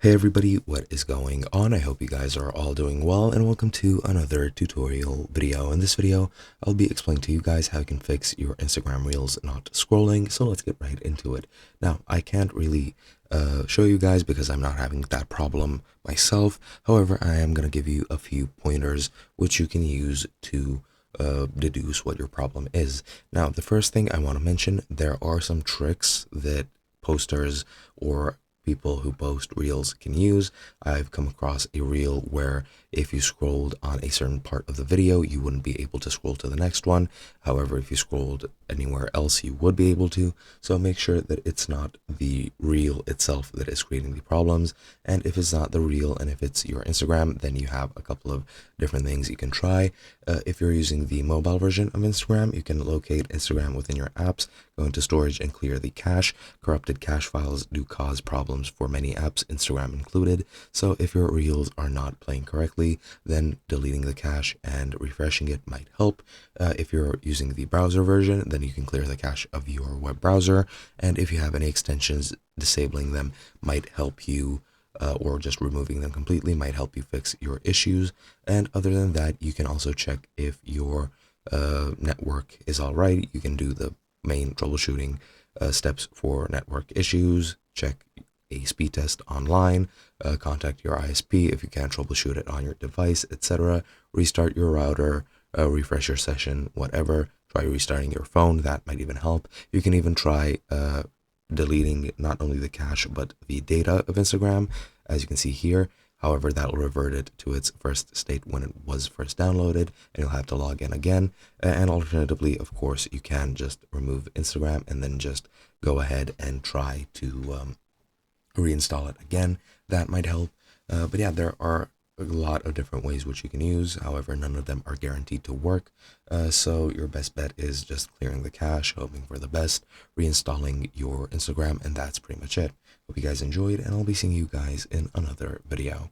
Hey everybody, what is going on? I hope you guys are all doing well and welcome to another tutorial video. In this video, I'll be explaining to you guys how you can fix your Instagram Reels not scrolling. So let's get right into it. Now, I can't really show you guys because I'm not having that problem myself. However, I am going to give you a few pointers which you can use to deduce what your problem is. Now, the first thing I want to mention, there are some tricks that posters or people who post reels can use. I've come across a reel where if you scrolled on a certain part of the video, you wouldn't be able to scroll to the next one. However, if you scrolled anywhere else, you would be able to. So make sure that it's not the reel itself that is creating the problems. And if it's not the reel and if it's your Instagram, then you have a couple of different things you can try. If you're using the mobile version of Instagram, you can locate Instagram within your apps, go into storage and clear the cache. Corrupted cache files do cause problems for many apps, Instagram included. So if your reels are not playing correctly, then deleting the cache and refreshing it might help. If you're using the browser version, then you can clear the cache of your web browser. And if you have any extensions, disabling them might help you, or just removing them completely might help you fix your issues. And other than that, you can also check if your network is all right. You can do the main troubleshooting steps for network issues, check a speed test online, contact your ISP if you can't troubleshoot it on your device, etc. Restart your router, refresh your session, whatever. Try restarting your phone, that might even help. You can even try deleting not only the cache but the data of Instagram, as you can see here. However, that will revert it to its first state when it was first downloaded, and you'll have to log in again. And alternatively, of course, you can just remove Instagram and then just go ahead and try to reinstall it again. That might help. But yeah, there are a lot of different ways which you can use. However, none of them are guaranteed to work. So your best bet is just clearing the cache, hoping for the best, reinstalling your Instagram, and that's pretty much it. Hope you guys enjoyed, and I'll be seeing you guys in another video.